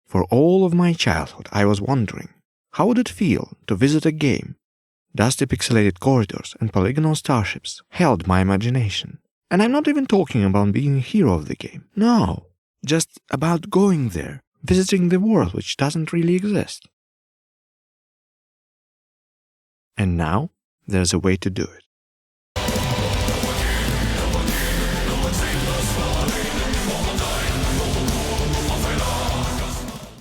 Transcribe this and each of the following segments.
For all of my childhood, I was wondering, how would it feel to visit a game? Dusty pixelated corridors and polygonal starships held my imagination. And I'm not even talking about being a hero of the game. No, just about going there, visiting the world which doesn't really exist. And now, there's a way to do it.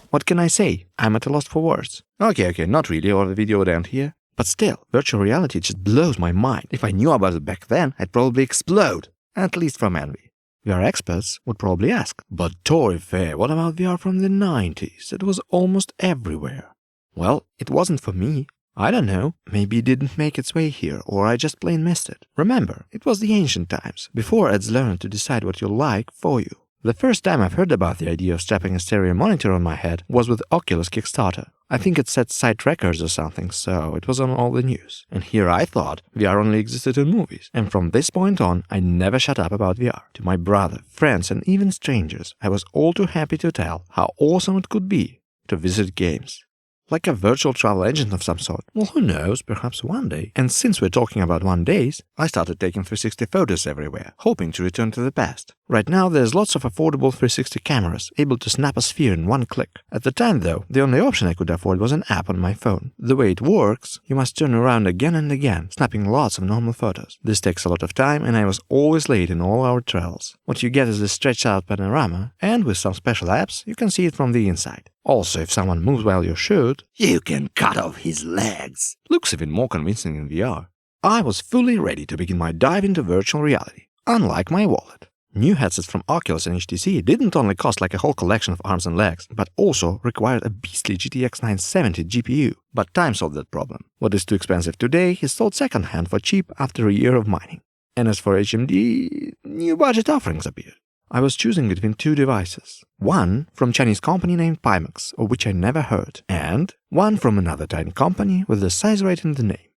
What can I say? I'm at a loss for words. Okay, not really, or the video would end here. But still, virtual reality just blows my mind. If I knew about it back then, I'd probably explode. At least from envy. VR experts would probably ask, but Tory Fair, what about VR from the 90s? It was almost everywhere. Well, it wasn't for me. I don't know, maybe it didn't make its way here, or I just plain missed it. Remember, it was the ancient times, before ads learned to decide what you like for you. The first time I've heard about the idea of strapping a stereo monitor on my head was with Oculus Kickstarter. I think it set site records or something, so it was on all the news. And here I thought VR only existed in movies. And from this point on, I never shut up about VR. To my brother, friends and even strangers, I was all too happy to tell how awesome it could be to visit games. Like a virtual travel agent of some sort. Well, who knows, perhaps one day. And since we're talking about 1 days, I started taking 360 photos everywhere, hoping to return to the past. Right now, there's lots of affordable 360 cameras, able to snap a sphere in 1 click. At the time, though, the only option I could afford was an app on my phone. The way it works, you must turn around again and again, snapping lots of normal photos. This takes a lot of time, and I was always late in all our travels. What you get is a stretched-out panorama, and with some special apps, you can see it from the inside. Also, if someone moves while you shoot, you can cut off his legs. Looks even more convincing in VR. I was fully ready to begin my dive into virtual reality, unlike my wallet. New headsets from Oculus and HTC didn't only cost like a whole collection of arms and legs, but also required a beastly GTX 970 GPU. But time solved that problem. What is too expensive today is sold second-hand for cheap after a year of mining. And as for HMD, new budget offerings appeared. I was choosing between 2 devices. One from Chinese company named Pimax, of which I never heard, and one from another tiny company with the size right in the name,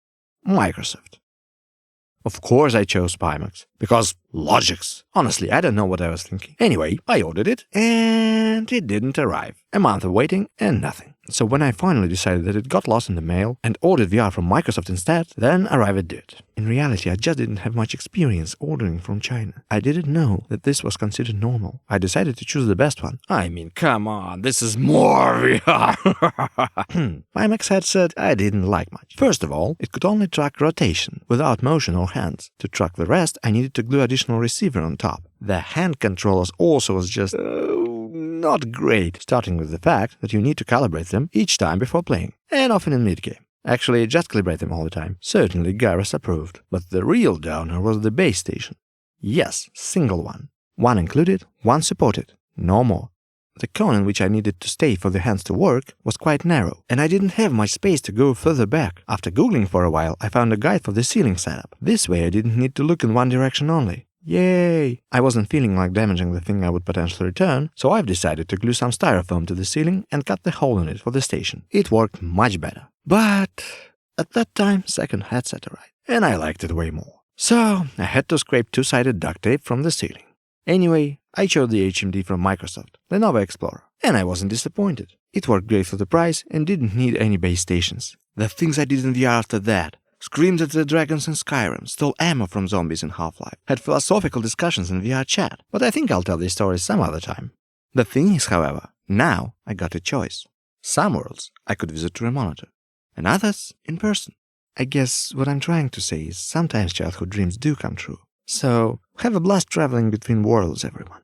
Microsoft. Of course I chose Pimax, because logics. Honestly, I don't know what I was thinking. Anyway, I ordered it, and it didn't arrive. A month of waiting and nothing. So when I finally decided that it got lost in the mail and ordered VR from Microsoft instead, then arrived it. In reality, I just didn't have much experience ordering from China. I didn't know that this was considered normal. I decided to choose the best one. I mean, come on, this is more VR. Pimax headset I didn't like much. First of all, it could only track rotation, without motion or hands. To track the rest, I needed to glue additional receiver on top. The hand controllers also was just not great, starting with the fact that you need to calibrate them each time before playing, and often in mid-game. Actually, just calibrate them all the time. Certainly Gyros approved. But the real downer was the base station. Yes, single one. One included, one supported. No more. The cone in which I needed to stay for the hands to work was quite narrow, and I didn't have much space to go further back. After googling for a while, I found a guide for the ceiling setup. This way I didn't need to look in one direction only. Yay! I wasn't feeling like damaging the thing I would potentially return, so I've decided to glue some styrofoam to the ceiling and cut the hole in it for the station. It worked much better. But at that time, second headset arrived, and I liked it way more. So I had to scrape 2-sided duct tape from the ceiling. Anyway, I chose the HMD from Microsoft, the Nova Explorer, and I wasn't disappointed. It worked great for the price and didn't need any base stations. The things I did in VR after that: screamed at the dragons in Skyrim, stole ammo from zombies in Half-Life, had philosophical discussions in VR chat, but I think I'll tell these stories some other time. The thing is, however, now I got a choice. Some worlds I could visit through a monitor, and others in person. I guess what I'm trying to say is sometimes childhood dreams do come true. So, have a blast traveling between worlds, everyone.